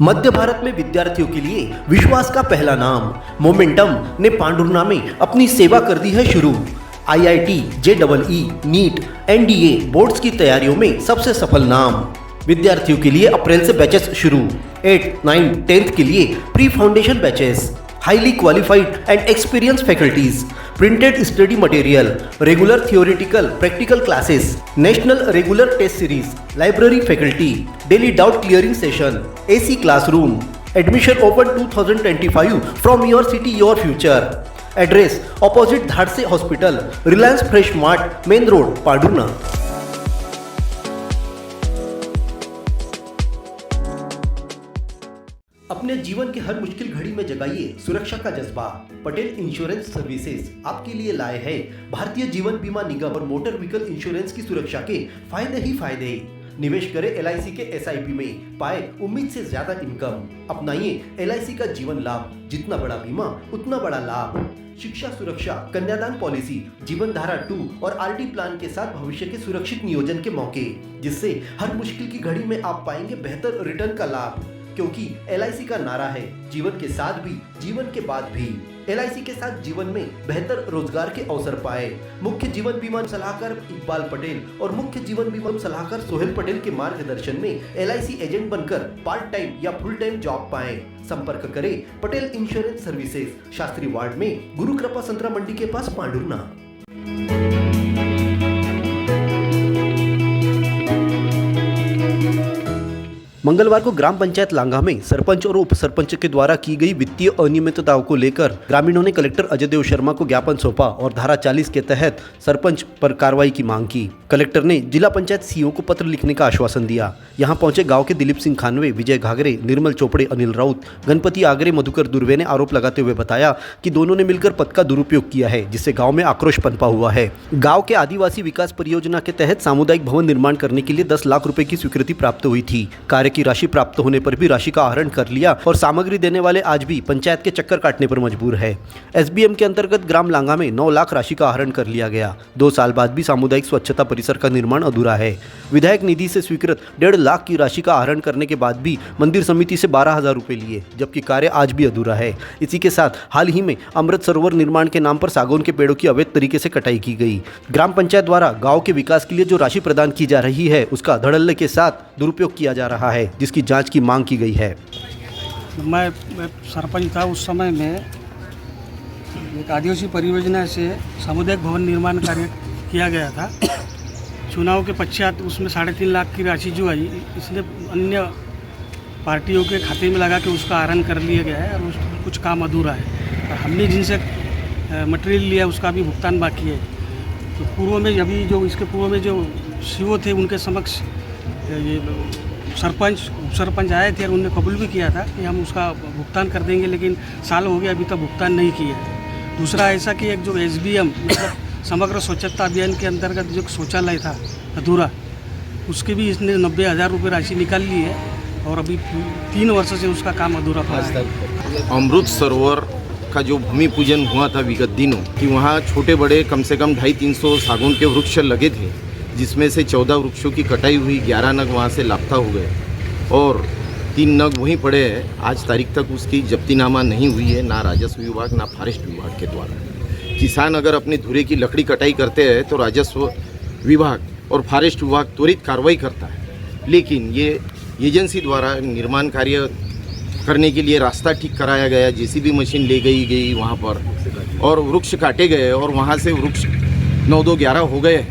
मध्य भारत में विद्यार्थियों के लिए विश्वास का पहला नाम मोमेंटम ने पांडुर्ना में अपनी सेवा कर दी है शुरू। IIT, JEE, NEET, NDA boards की तैयारियों में सबसे सफल नाम। विद्यार्थियों के लिए अप्रैल से बैचेस शुरू। 8, 9, 10th के लिए pre foundation batches. Highly qualified and experience faculties, printed study material, regular theoretical practical classes, national regular test series, library faculty, daily doubt clearing session, AC classroom. Admission open 2025 from your city your future. Address opposite Dhadse hospital, Reliance fresh mart, main road, Pandhurna. अपने जीवन के हर मुश्किल घड़ी में जगाइए सुरक्षा का जज्बा। Patel insurance services आपके लिए लाए हैं भारतीय जीवन बीमा निगम और मोटर व्हीकल इंश्योरेंस की सुरक्षा के फायदे ही फायदे। निवेश करें एलआईसी के एसआईपी में, पाए उम्मीद से ज्यादा इनकम। अपनाइए एलआईसी का जीवन लाभ, जितना बड़ा बीमा उतना बड़ा लाभ। शिक्षा सुरक्षा, कन्यादान पॉलिसी, जीवन धारा 2 और आरडी प्लान के साथ भविष्य के सुरक्षित नियोजन के मौके, जिससे हर मुश्किल की घड़ी में आप पाएंगे बेहतर रिटर्न का लाभ। क्योंकि एलआईसी का नारा है जीवन के साथ भी जीवन के बाद भी। एलआईसी के साथ जीवन में बेहतर रोजगार के अवसर पाए। मुख्य जीवन बीमा सलाहकार इकबाल पटेल और मुख्य जीवन बीमा सलाहकार सोहेल पटेल के मार्गदर्शन में एलआईसी एजेंट बनकर पार्ट टाइम या फुल टाइम जॉब पाएं। संपर्क करें Patel insurance services, Shastri ward में, गुरु कृपा संतरा मंडी के पास, पांडुर्ना। मंगलवार को ग्राम पंचायत लांगा में सरपंच और उप सरपंच के द्वारा की गई वित्तीय अनियमितताओं को लेकर ग्रामीणों ने कलेक्टर अजय देव शर्मा को ज्ञापन सौंपा और धारा 40 के तहत सरपंच पर कार्रवाई की मांग की। कलेक्टर ने जिला पंचायत सीईओ को पत्र लिखने का आश्वासन दिया। यहां पहुंचे गांव के दिलीप सिंह खानवे, विजय घाघरे, निर्मल चोपड़े, अनिल राउत, गणपति आगरे, मधुकर दुर्वे ने आरोप लगाते हुए बताया कि दोनों ने मिलकर पद का दुरुपयोग किया है, जिससे गाँव में आक्रोश पनपा हुआ है। गाँव के आदिवासी विकास परियोजना के तहत सामुदायिक भवन निर्माण करने के लिए 10 लाख रुपए की स्वीकृति प्राप्त हुई थी। कार्य की राशि प्राप्त होने पर भी राशि का आहरण कर लिया और सामग्री देने वाले आज भी पंचायत के चक्कर काटने पर मजबूर है। एसबीएम के अंतर्गत ग्राम लांगा में 9 लाख राशि का आहरण कर लिया गया। 2 साल बाद भी सामुदायिक स्वच्छता परिसर का निर्माण अधूरा है। विधायक निधि से स्वीकृत 1.5 लाख की राशि का आहरण करने के बाद भी मंदिर समिति से 12,000 रुपए लिए, जबकि कार्य आज भी अधूरा है। इसी के साथ हाल ही में अमृत सरोवर निर्माण के नाम पर सागौन के पेड़ों की अवैध तरीके से कटाई की गई। ग्राम पंचायत द्वारा गाँव के विकास के लिए जो राशि प्रदान की जा रही है, उसका धड़ल्ले के साथ दुरुपयोग किया जा रहा है, जिसकी जांच की मांग की गई है। मैं सरपंच था उस समय में, एक आदिवासी परियोजना से सामुदायिक भवन निर्माण कार्य किया गया था। चुनाव के पश्चात उसमें 3.5 लाख की राशि जो आई, इसलिए अन्य पार्टियों के खाते में लगा के उसका आहरण कर लिया गया है और कुछ काम अधूरा है। और हमने जिनसे मटेरियल लिया उसका भी भुगतान बाकी है। तो पूर्व में अभी जो इसके पूर्व में जो सीईओ थे उनके समक्ष ये सरपंच आए थे और उन्होंने कबूल भी किया था कि हम उसका भुगतान कर देंगे, लेकिन साल हो गया अभी तक भुगतान नहीं किया है। दूसरा ऐसा कि एक जो एसबीएम मतलब समग्र स्वच्छता अभियान के अंतर्गत जो शौचालय था अधूरा, उसके भी इसने 90,000 रुपये राशि निकाल ली है और अभी 3 वर्ष से उसका काम अधूरा पड़ा है। अमृत सरोवर का जो भूमि पूजन हुआ था विगत दिनों कि वहाँ छोटे बड़े कम से कम 250-300 सागौन के वृक्ष लगे थे, जिसमें से 14 वृक्षों की कटाई हुई, 11 नग वहाँ से लापता हो गए और 3 नग वहीं पड़े हैं। आज तारीख तक उसकी जब्तीनामा नहीं हुई है, ना राजस्व विभाग ना फॉरेस्ट विभाग के द्वारा। किसान अगर अपने धुरे की लकड़ी कटाई करते हैं तो राजस्व विभाग और फॉरेस्ट विभाग त्वरित कार्रवाई करता है, लेकिन ये एजेंसी द्वारा निर्माण कार्य करने के लिए रास्ता ठीक कराया गया, जेसीबी मशीन ले गई वहाँ पर और वृक्ष काटे गए और वहाँ से वृक्ष 9-2-11 हो गए।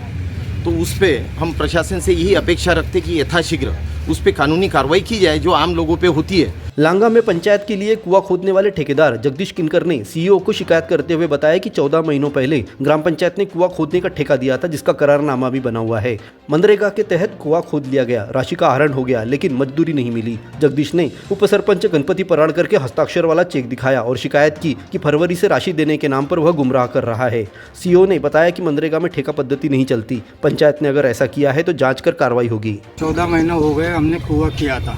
तो उस पर हम प्रशासन से यही अपेक्षा रखते कि यथाशीघ्र उस पर कानूनी कार्रवाई की जाए जो आम लोगों पे होती है। लांगा में पंचायत के लिए कुआं खोदने वाले ठेकेदार जगदीश किनकर ने सीईओ को शिकायत करते हुए बताया कि 14 महीनों पहले ग्राम पंचायत ने कुआं खोदने का ठेका दिया था, जिसका करारनामा भी बना हुआ है। मनरेगा के तहत कुआं खोद लिया गया, राशि का आहरण हो गया, लेकिन मजदूरी नहीं मिली। जगदीश ने उप सरपंच गणपति पराड़कर के हस्ताक्षर वाला चेक दिखाया और शिकायत की कि फरवरी से राशि देने के नाम पर वह गुमराह कर रहा है। सीईओ ने बताया कि मनरेगा में ठेका पद्धति नहीं चलती, पंचायत ने अगर ऐसा किया है तो जाँच कर कार्रवाई होगी। 14 महीना हो गए हमने कुआं किया था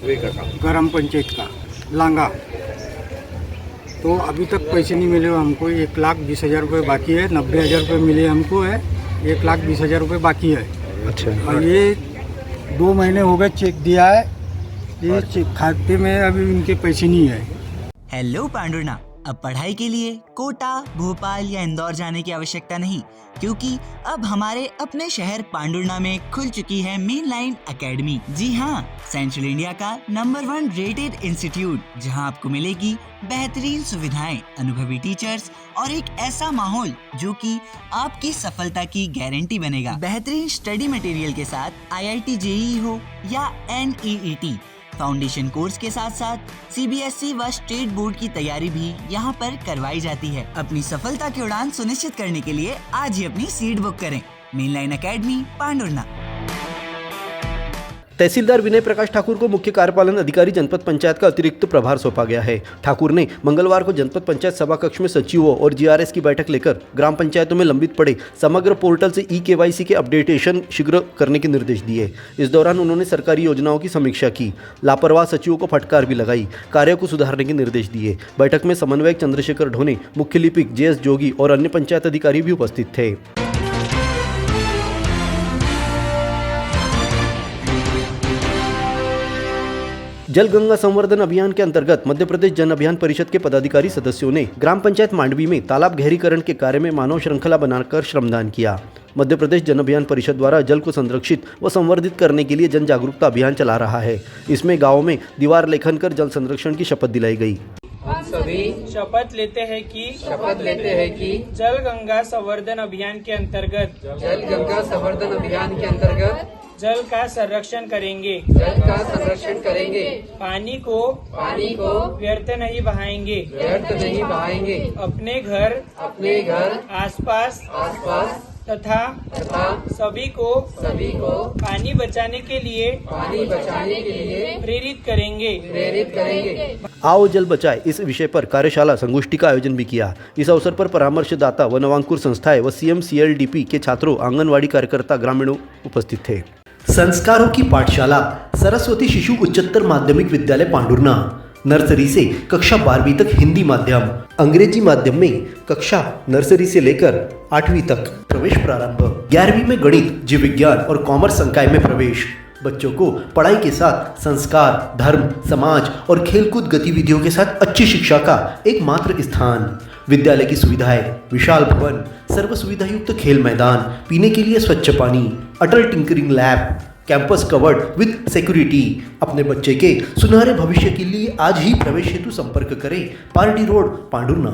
ग्राम पंचायत का लांगा, तो अभी तक पैसे नहीं मिले हमको। 1,20,000 रुपये बाकी है, 90,000 रुपये मिले हमको है, 1,20,000 रुपये बाकी है। अच्छा। और ये 2 महीने हो गए चेक दिया है, ये खाते में अभी उनके पैसे नहीं है। हेलो पांडुरना, अब पढ़ाई के लिए कोटा, भोपाल या इंदौर जाने की आवश्यकता नहीं, क्योंकि अब हमारे अपने शहर पांडुरना में खुल चुकी है मेन लाइन एकेडमी। जी हाँ, सेंट्रल इंडिया का नंबर 1 रेटेड इंस्टीट्यूट, जहां आपको मिलेगी बेहतरीन सुविधाएं, अनुभवी टीचर्स और एक ऐसा माहौल जो कि आपकी सफलता की गारंटी बनेगा। बेहतरीन स्टडी मटेरियल के साथ IIT JEE हो या NEET, फाउंडेशन कोर्स के साथ साथ CBSE व स्टेट बोर्ड की तैयारी भी यहाँ पर करवाई जाती है। अपनी सफलता की उड़ान सुनिश्चित करने के लिए आज ही अपनी सीट बुक करें। Mainline academy, Pandhurna. तहसीलदार विनय प्रकाश ठाकुर को मुख्य कार्यपालन अधिकारी जनपद पंचायत का अतिरिक्त प्रभार सौंपा गया है। ठाकुर ने मंगलवार को जनपद पंचायत सभा कक्ष में सचिवों और GRS की बैठक लेकर ग्राम पंचायतों में लंबित पड़े समग्र पोर्टल से eKYC के अपडेटेशन शीघ्र करने के निर्देश दिए। इस दौरान उन्होंने सरकारी योजनाओं की समीक्षा की, लापरवाह सचिवों को फटकार भी लगाई, कार्य को सुधारने के निर्देश दिए। बैठक में समन्वयक चंद्रशेखर ढोने, मुख्य लिपिक JS जोगी और अन्य पंचायत अधिकारी भी उपस्थित थे। जल गंगा संवर्धन अभियान के अंतर्गत मध्य प्रदेश जन अभियान परिषद के पदाधिकारी सदस्यों ने ग्राम पंचायत मांडवी में तालाब गहरीकरण के कार्य में मानव श्रृंखला बनाकर श्रमदान किया। मध्य प्रदेश जन अभियान परिषद द्वारा जल को संरक्षित व संवर्धित करने के लिए जन जागरूकता अभियान चला रहा है। इसमें गाँवों में दीवार लेखन कर जल संरक्षण की शपथ दिलाई गई। हम सभी शपथ लेते हैं कि जल गंगा संवर्धन अभियान के अंतर्गत जल का संरक्षण करेंगे, पानी को व्यर्थ नहीं बहाएंगे, अपने घर आसपास तथा सभी को पानी बचाने के लिए प्रेरित करेंगे। आओ जल बचाए इस विषय पर कार्यशाला संगोष्ठी का आयोजन भी किया। इस अवसर पर परामर्शदाता व नवांकुर संस्थाएं व CMCLDP के छात्रों, आंगनवाड़ी कार्यकर्ता, ग्रामीणों उपस्थित थे। संस्कारों की पाठशाला सरस्वती शिशु उच्चतर माध्यमिक विद्यालय पांडुरना, नर्सरी से कक्षा 12वीं तक हिंदी माध्यम, अंग्रेजी माध्यम में कक्षा नर्सरी से लेकर 8वीं तक प्रवेश प्रारंभ। 11वीं में गणित, जीव विज्ञान और कॉमर्स संकाय में प्रवेश। बच्चों को पढ़ाई के साथ संस्कार, धर्म, समाज और खेलकूद गतिविधियों के साथ अच्छी शिक्षा का एकमात्र स्थान। विद्यालय की सुविधाएं: विशाल भवन, सर्व सुविधायुक्त खेल मैदान, पीने के लिए स्वच्छ पानी, Atal tinkering lab, campus covered with security. अपने बच्चे के सुनहरे भविष्य के लिए आज ही प्रवेश हेतु संपर्क करें। Party road, Pandhurna.